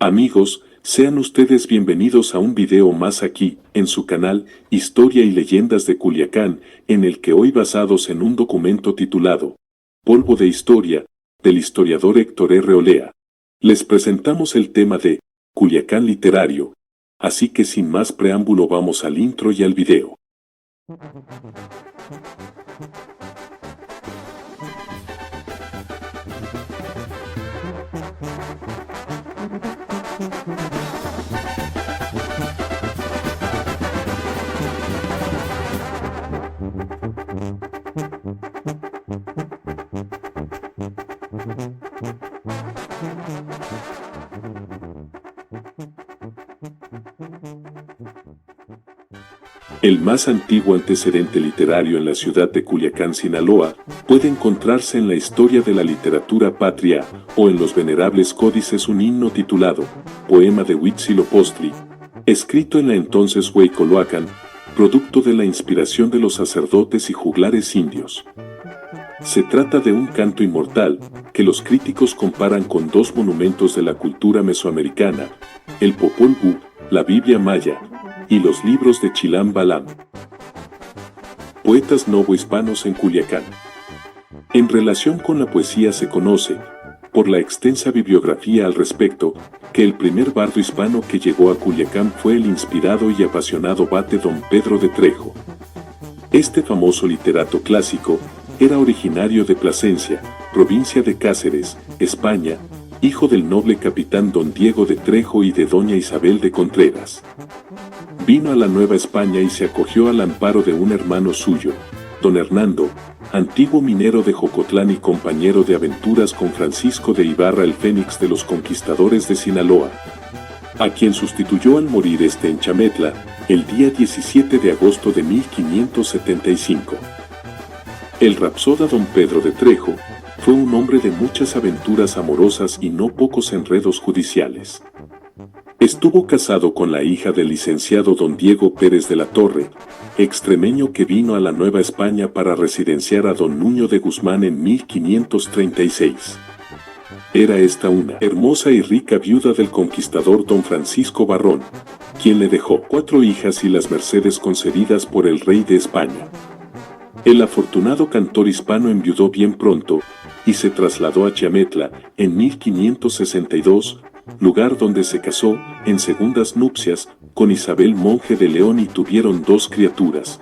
Amigos, sean ustedes bienvenidos a un video más aquí, en su canal, Historia y Leyendas de Culiacán, en el que hoy basados en un documento titulado Polvo de Historia, del historiador Héctor R. Olea, les presentamos el tema de Culiacán literario, así que sin más preámbulo vamos al intro y al video. El más antiguo antecedente literario en la ciudad de Culiacán, Sinaloa, puede encontrarse en la historia de la literatura patria o en los venerables códices un himno titulado Poema de Huitzilopochtli, escrito en la entonces Hueycoloacan, producto de la inspiración de los sacerdotes y juglares indios. Se trata de un canto inmortal que los críticos comparan con dos monumentos de la cultura mesoamericana, el Popol Vuh, la Biblia maya, y los libros de Chilam Balam. Poetas novohispanos en Culiacán. En relación con la poesía se conoce, por la extensa bibliografía al respecto, que el primer bardo hispano que llegó a Culiacán fue el inspirado y apasionado vate don Pedro de Trejo. Este famoso literato clásico era originario de Plasencia, provincia de Cáceres, España, hijo del noble capitán don Diego de Trejo y de doña Isabel de Contreras. Vino a la Nueva España y se acogió al amparo de un hermano suyo, don Hernando, antiguo minero de Jocotlán y compañero de aventuras con Francisco de Ibarra el Fénix de los conquistadores de Sinaloa, a quien sustituyó al morir en Chametla, el día 17 de agosto de 1575. El rapsoda don Pedro de Trejo fue un hombre de muchas aventuras amorosas y no pocos enredos judiciales. Estuvo casado con la hija del licenciado don Diego Pérez de la Torre, extremeño que vino a la Nueva España para residenciar a don Nuño de Guzmán en 1536. Era esta una hermosa y rica viuda del conquistador don Francisco Barrón, quien le dejó 4 hijas y las mercedes concedidas por el rey de España. El afortunado cantor hispano enviudó bien pronto y se trasladó a Chametla en 1562, lugar donde se casó en segundas nupcias con Isabel Monje de León y tuvieron 2 criaturas.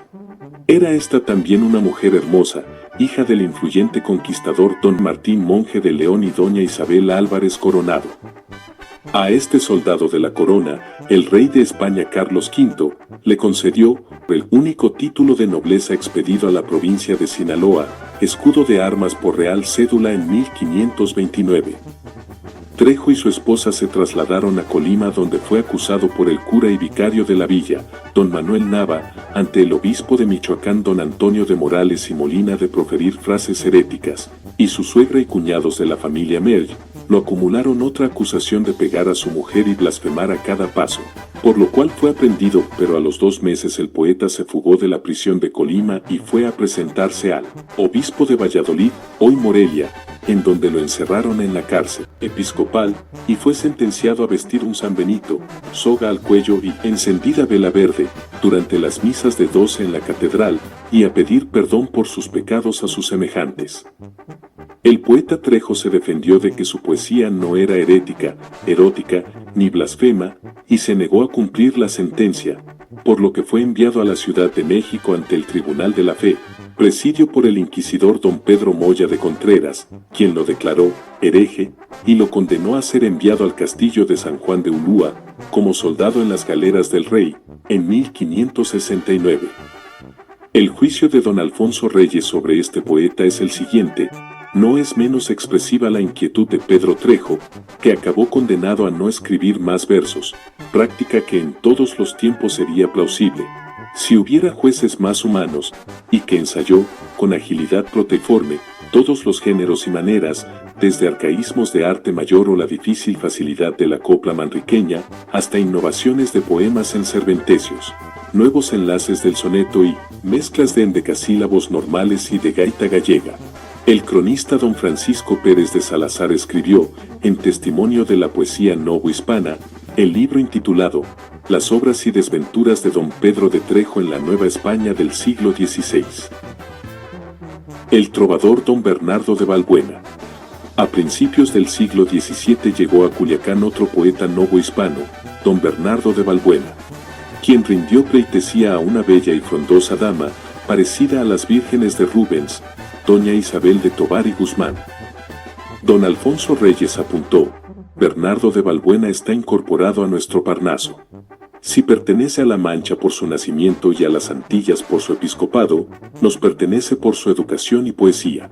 Era esta también una mujer hermosa, hija del influyente conquistador don Martín Monje de León y doña Isabel Álvarez Coronado. A este soldado de la corona, el rey de España Carlos V, le concedió el único título de nobleza expedido a la provincia de Sinaloa, escudo de armas por real cédula en 1529. Trejo y su esposa se trasladaron a Colima, donde fue acusado por el cura y vicario de la villa, don Manuel Nava, ante el obispo de Michoacán don Antonio de Morales y Molina de proferir frases heréticas, y su suegra y cuñados de la familia Merl lo acumularon otra acusación de pegar a su mujer y blasfemar a cada paso, por lo cual fue aprehendido, pero a los 2 meses el poeta se fugó de la prisión de Colima y fue a presentarse al obispo de Valladolid, hoy Morelia, en donde lo encerraron en la cárcel episcopal y fue sentenciado a vestir un San Benito, soga al cuello y encendida vela verde, durante las misas de 12 en la catedral, y a pedir perdón por sus pecados a sus semejantes. El poeta Trejo se defendió de que su poesía no era herética, erótica, ni blasfema, y se negó a cumplir la sentencia, por lo que fue enviado a la Ciudad de México ante el Tribunal de la Fe, presidio por el inquisidor don Pedro Moya de Contreras, quien lo declaró hereje, y lo condenó a ser enviado al castillo de San Juan de Ulúa, como soldado en las galeras del rey, en 1569. El juicio de don Alfonso Reyes sobre este poeta es el siguiente. No es menos expresiva la inquietud de Pedro Trejo, que acabó condenado a no escribir más versos, práctica que en todos los tiempos sería plausible, si hubiera jueces más humanos, y que ensayó, con agilidad proteiforme, todos los géneros y maneras, desde arcaísmos de arte mayor o la difícil facilidad de la copla manriqueña, hasta innovaciones de poemas en cervantesios, nuevos enlaces del soneto y mezclas de endecasílabos normales y de gaita gallega. El cronista don Francisco Pérez de Salazar escribió, en testimonio de la poesía novohispana, el libro intitulado Las obras y desventuras de don Pedro de Trejo en la Nueva España del siglo XVI. El trovador don Bernardo de Balbuena. A principios del siglo XVII llegó a Culiacán otro poeta novohispano, don Bernardo de Balbuena, quien rindió pleitesía a una bella y frondosa dama, parecida a las vírgenes de Rubens, doña Isabel de Tovar y Guzmán. Don Alfonso Reyes apuntó, Bernardo de Balbuena está incorporado a nuestro Parnaso. Si pertenece a La Mancha por su nacimiento y a las Antillas por su episcopado, nos pertenece por su educación y poesía.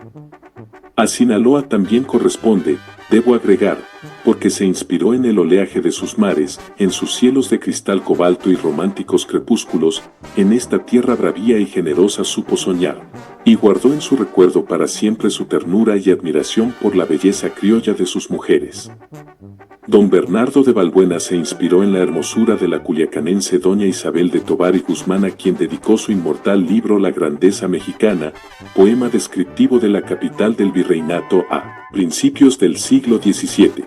A Sinaloa también corresponde, debo agregar, porque se inspiró en el oleaje de sus mares, en sus cielos de cristal cobalto y románticos crepúsculos, en esta tierra bravía y generosa supo soñar, y guardó en su recuerdo para siempre su ternura y admiración por la belleza criolla de sus mujeres. Don Bernardo de Balbuena se inspiró en la hermosura de la culiacanense doña Isabel de Tovar y Guzmán, a quien dedicó su inmortal libro La Grandeza Mexicana, poema descriptivo de la capital del virreinato a principios del siglo XVII.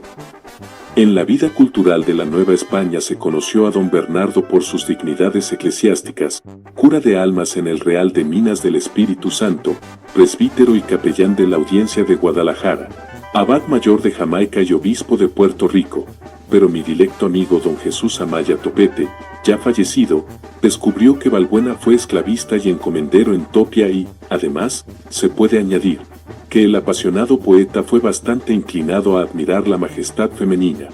En la vida cultural de la Nueva España se conoció a don Bernardo por sus dignidades eclesiásticas, cura de almas en el Real de Minas del Espíritu Santo, presbítero y capellán de la Audiencia de Guadalajara, abad mayor de Jamaica y obispo de Puerto Rico, pero mi dilecto amigo don Jesús Amaya Topete, ya fallecido, descubrió que Balbuena fue esclavista y encomendero en Topia y, además, se puede añadir, que el apasionado poeta fue bastante inclinado a admirar la majestad femenina.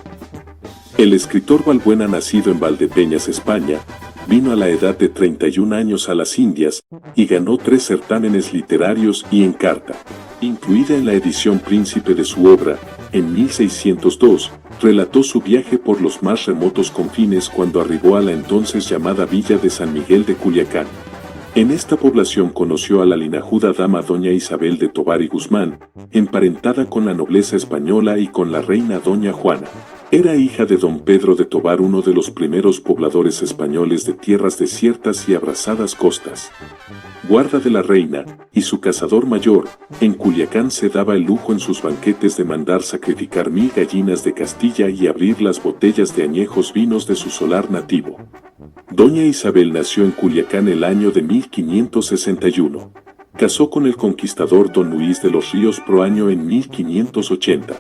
El escritor Balbuena, nacido en Valdepeñas, España, vino a la edad de 31 años a las Indias y ganó 3 certámenes literarios y en carta, incluida en la edición príncipe de su obra, en 1602, relató su viaje por los más remotos confines cuando arribó a la entonces llamada villa de San Miguel de Culiacán. En esta población conoció a la linajuda dama doña Isabel de Tovar y Guzmán, emparentada con la nobleza española y con la reina doña Juana. Era hija de don Pedro de Tovar, uno de los primeros pobladores españoles de tierras desiertas y abrasadas costas. Guarda de la reina, y su cazador mayor, en Culiacán se daba el lujo en sus banquetes de mandar sacrificar 1000 gallinas de Castilla y abrir las botellas de añejos vinos de su solar nativo. Doña Isabel nació en Culiacán el año de 1561. Casó con el conquistador don Luis de los Ríos Proaño en 1580.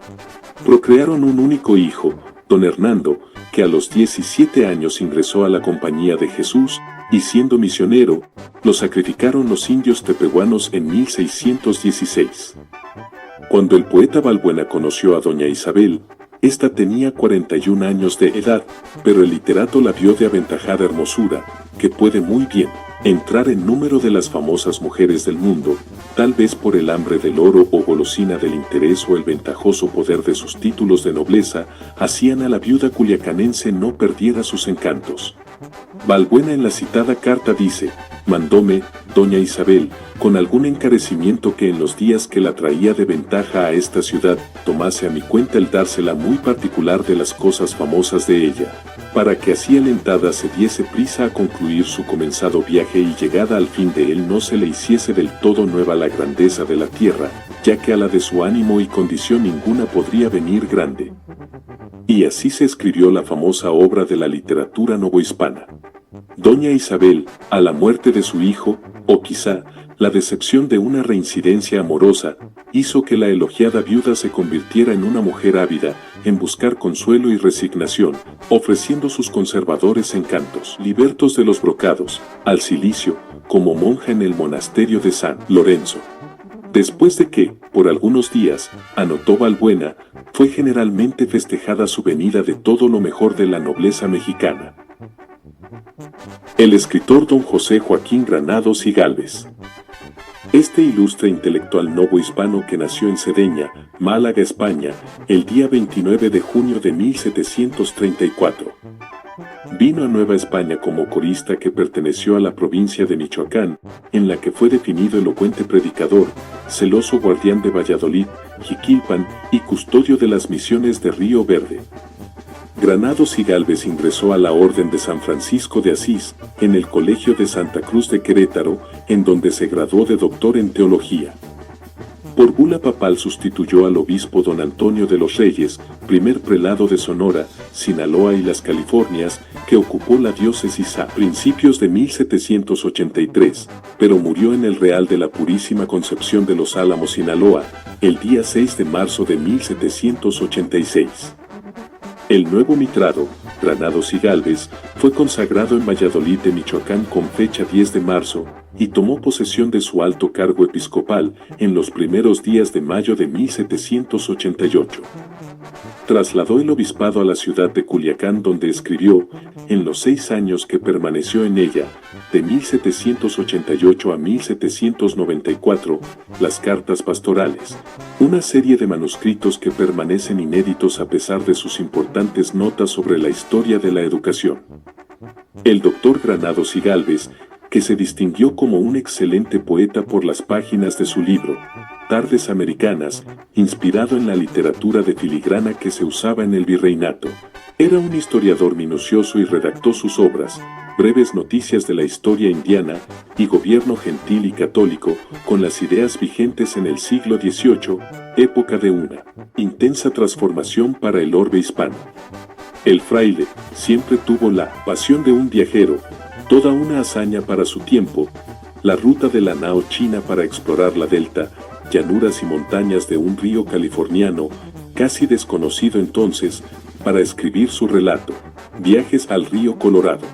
Procrearon un único hijo, don Hernando, que a los 17 años ingresó a la Compañía de Jesús, y siendo misionero, lo sacrificaron los indios tepehuanos en 1616. Cuando el poeta Balbuena conoció a doña Isabel, ésta tenía 41 años de edad, pero el literato la vio de aventajada hermosura, que puede muy bien entrar en número de las famosas mujeres del mundo, tal vez por el hambre del oro o golosina del interés o el ventajoso poder de sus títulos de nobleza, hacían a la viuda culiacanense no perdiera sus encantos. Balbuena en la citada carta dice, mandóme, doña Isabel, con algún encarecimiento que en los días que la traía de ventaja a esta ciudad, tomase a mi cuenta el dársela muy particular de las cosas famosas de ella, para que así alentada se diese prisa a concluir su comenzado viaje y llegada al fin de él no se le hiciese del todo nueva la grandeza de la tierra, ya que a la de su ánimo y condición ninguna podría venir grande. Y así se escribió la famosa obra de la literatura novohispana. Doña Isabel, a la muerte de su hijo, o quizá, la decepción de una reincidencia amorosa, hizo que la elogiada viuda se convirtiera en una mujer ávida, en buscar consuelo y resignación, ofreciendo sus conservadores encantos, libertos de los brocados, al cilicio, como monja en el monasterio de San Lorenzo. Después de que, por algunos días, anotó Balbuena, fue generalmente festejada su venida de todo lo mejor de la nobleza mexicana. El escritor don José Joaquín Granados y Gálvez. Este ilustre intelectual novohispano que nació en Cedeña, Málaga, España, el día 29 de junio de 1734. Vino a Nueva España como corista que perteneció a la provincia de Michoacán, en la que fue definido elocuente predicador, celoso guardián de Valladolid, Jiquilpan y custodio de las misiones de Río Verde. Granados y Gálvez ingresó a la Orden de San Francisco de Asís, en el Colegio de Santa Cruz de Querétaro, en donde se graduó de doctor en teología. Por bula papal sustituyó al obispo don Antonio de los Reyes, primer prelado de Sonora, Sinaloa y las Californias, que ocupó la diócesis a principios de 1783, pero murió en el Real de la Purísima Concepción de Los Álamos, Sinaloa, el día 6 de marzo de 1786. El nuevo mitrado, Granados y Gálvez, fue consagrado en Valladolid de Michoacán con fecha 10 de marzo, y tomó posesión de su alto cargo episcopal en los primeros días de mayo de 1788. Trasladó el obispado a la ciudad de Culiacán, donde escribió, en los 6 años que permaneció en ella, de 1788 a 1794, las cartas pastorales, una serie de manuscritos que permanecen inéditos a pesar de sus importantes notas sobre la historia de la educación. El doctor Granados y Gálvez, que se distinguió como un excelente poeta por las páginas de su libro, Tardes Americanas, inspirado en la literatura de filigrana que se usaba en el virreinato. Era un historiador minucioso y redactó sus obras, Breves Noticias de la Historia Indiana y Gobierno Gentil y Católico, con las ideas vigentes en el siglo XVIII, época de una intensa transformación para el orbe hispano. El fraile siempre tuvo la pasión de un viajero, toda una hazaña para su tiempo, la ruta de la nao china para explorar la delta, llanuras y montañas de un río californiano, casi desconocido entonces, para escribir su relato, Viajes al río Colorado.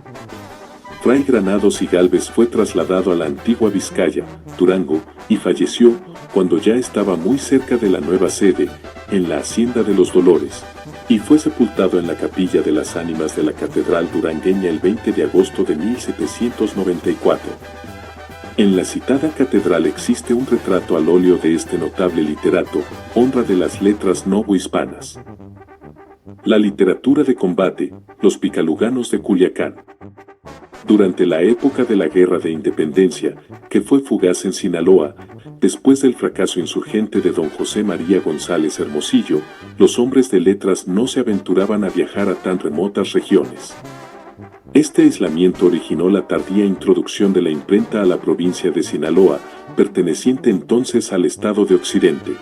Fray Granados y Gálvez fue trasladado a la antigua Vizcaya, Durango, y falleció, cuando ya estaba muy cerca de la nueva sede, en la Hacienda de los Dolores, y fue sepultado en la Capilla de las Ánimas de la Catedral durangueña el 20 de agosto de 1794. En la citada catedral existe un retrato al óleo de este notable literato, honra de las letras novohispanas. La literatura de combate, los picaluganos de Culiacán. Durante la época de la Guerra de Independencia, que fue fugaz en Sinaloa, después del fracaso insurgente de don José María González Hermosillo, los hombres de letras no se aventuraban a viajar a tan remotas regiones. Este aislamiento originó la tardía introducción de la imprenta a la provincia de Sinaloa, perteneciente entonces al estado de Occidente.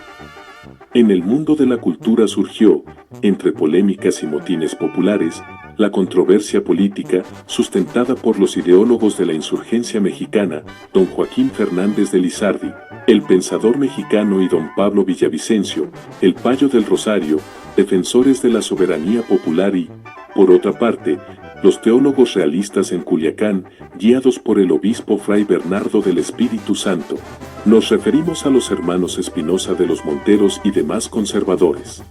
En el mundo de la cultura surgió, entre polémicas y motines populares, la controversia política sustentada por los ideólogos de la insurgencia mexicana, don Joaquín Fernández de Lizardi, el pensador mexicano, y don Pablo Villavicencio, el Payo del Rosario, defensores de la soberanía popular y, por otra parte, los teólogos realistas en Culiacán, guiados por el obispo Fray Bernardo del Espíritu Santo. Nos referimos a los hermanos Espinosa de los Monteros y demás conservadores.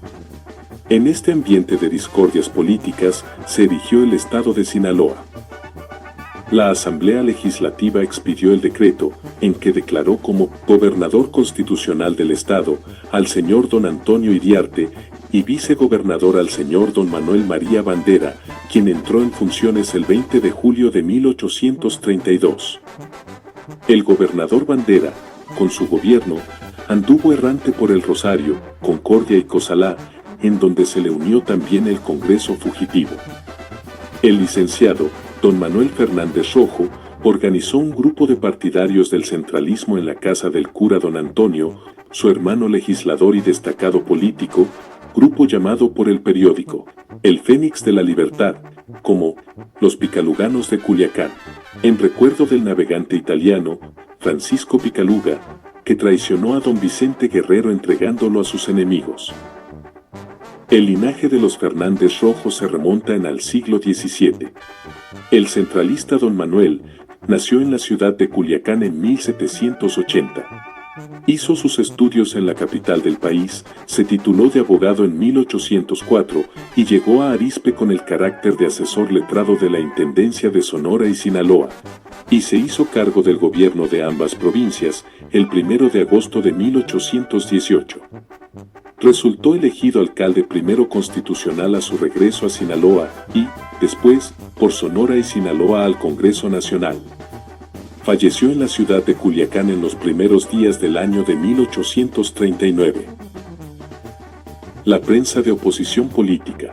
En este ambiente de discordias políticas se erigió el estado de Sinaloa. La Asamblea Legislativa expidió el decreto en que declaró como gobernador constitucional del estado al señor don Antonio Iriarte y vicegobernador al señor don Manuel María Bandera, quien entró en funciones el 20 de julio de 1832. El gobernador Bandera, con su gobierno, anduvo errante por el Rosario, Concordia y Cozalá, en donde se le unió también el Congreso fugitivo. El licenciado don Manuel Fernández Rojo organizó un grupo de partidarios del centralismo en la casa del cura don Antonio, su hermano legislador y destacado político, grupo llamado por el periódico El Fénix de la Libertad, como los Picaluganos de Culiacán, en recuerdo del navegante italiano Francisco Picaluga, que traicionó a don Vicente Guerrero entregándolo a sus enemigos. El linaje de los Fernández Rojo se remonta al siglo XVII. El centralista don Manuel nació en la ciudad de Culiacán en 1780. Hizo sus estudios en la capital del país, se tituló de abogado en 1804 y llegó a Arizpe con el carácter de asesor letrado de la Intendencia de Sonora y Sinaloa, y se hizo cargo del gobierno de ambas provincias el 1 de agosto de 1818. Resultó elegido alcalde primero constitucional a su regreso a Sinaloa y, después, por Sonora y Sinaloa al Congreso Nacional. Falleció en la ciudad de Culiacán en los primeros días del año de 1839. La prensa de oposición política.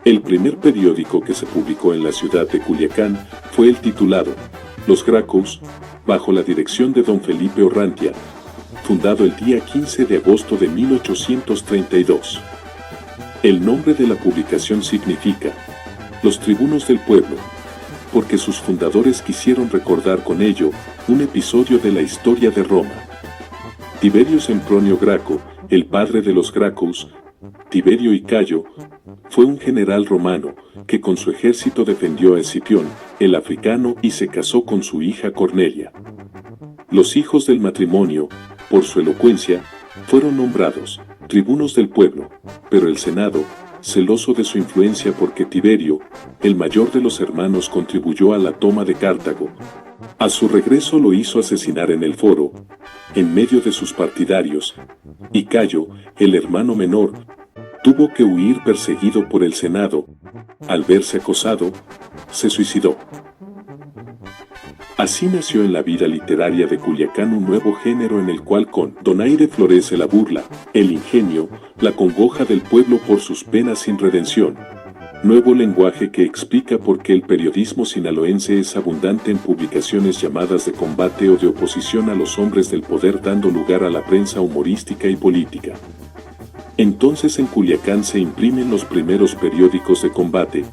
El primer periódico que se publicó en la ciudad de Culiacán fue el titulado Los Gracos, bajo la dirección de don Felipe Orrantia, fundado el día 15 de agosto de 1832. El nombre de la publicación significa Los Tribunos del Pueblo, porque sus fundadores quisieron recordar con ello un episodio de la historia de Roma. Tiberio Sempronio Graco, el padre de los Gracos, Tiberio y Cayo, fue un general romano que con su ejército defendió a Escipión, el africano, y se casó con su hija Cornelia. Los hijos del matrimonio, por su elocuencia, fueron nombrados tribunos del pueblo, pero el Senado, celoso de su influencia porque Tiberio, el mayor de los hermanos, contribuyó a la toma de Cartago, a su regreso lo hizo asesinar en el foro, en medio de sus partidarios, y Cayo, el hermano menor, tuvo que huir perseguido por el Senado. Al verse acosado, se suicidó. Así nació en la vida literaria de Culiacán un nuevo género en el cual con donaire florece la burla, el ingenio, la congoja del pueblo por sus penas sin redención. Nuevo lenguaje que explica por qué el periodismo sinaloense es abundante en publicaciones llamadas de combate o de oposición a los hombres del poder, dando lugar a la prensa humorística y política. Entonces en Culiacán se imprimen los primeros periódicos de combate,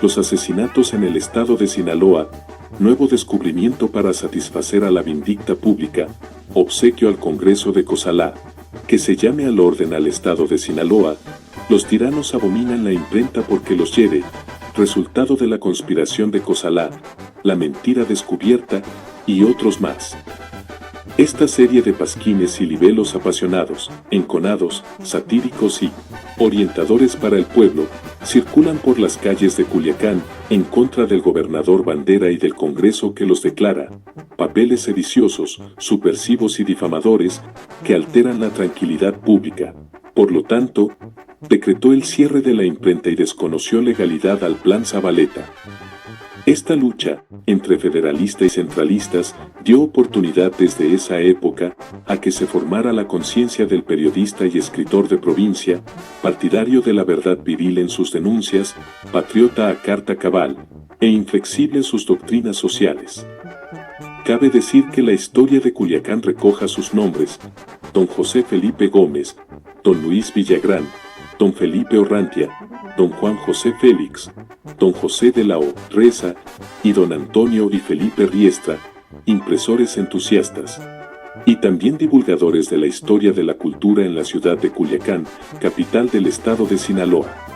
los asesinatos en el estado de Sinaloa, nuevo descubrimiento para satisfacer a la vindicta pública, obsequio al Congreso de Cozalá, que se llame al orden al estado de Sinaloa, los tiranos abominan la imprenta porque los hiere, resultado de la conspiración de Cozalá, la mentira descubierta, y otros más. Esta serie de pasquines y libelos apasionados, enconados, satíricos y orientadores para el pueblo, circulan por las calles de Culiacán, en contra del gobernador Bandera y del Congreso que los declara papeles sediciosos, subversivos y difamadores, que alteran la tranquilidad pública. Por lo tanto, decretó el cierre de la imprenta y desconoció legalidad al Plan Zabaleta. Esta lucha, entre federalistas y centralistas, dio oportunidad desde esa época a que se formara la conciencia del periodista y escritor de provincia, partidario de la verdad viril en sus denuncias, patriota a carta cabal, e inflexible en sus doctrinas sociales. Cabe decir que la historia de Culiacán recoja sus nombres: don José Felipe Gómez, don Luis Villagrán, don Felipe Orrantia, don Juan José Félix, don José de la O. Reza y don Antonio y Felipe Riestra, impresores entusiastas, y también divulgadores de la historia de la cultura en la ciudad de Culiacán, capital del estado de Sinaloa.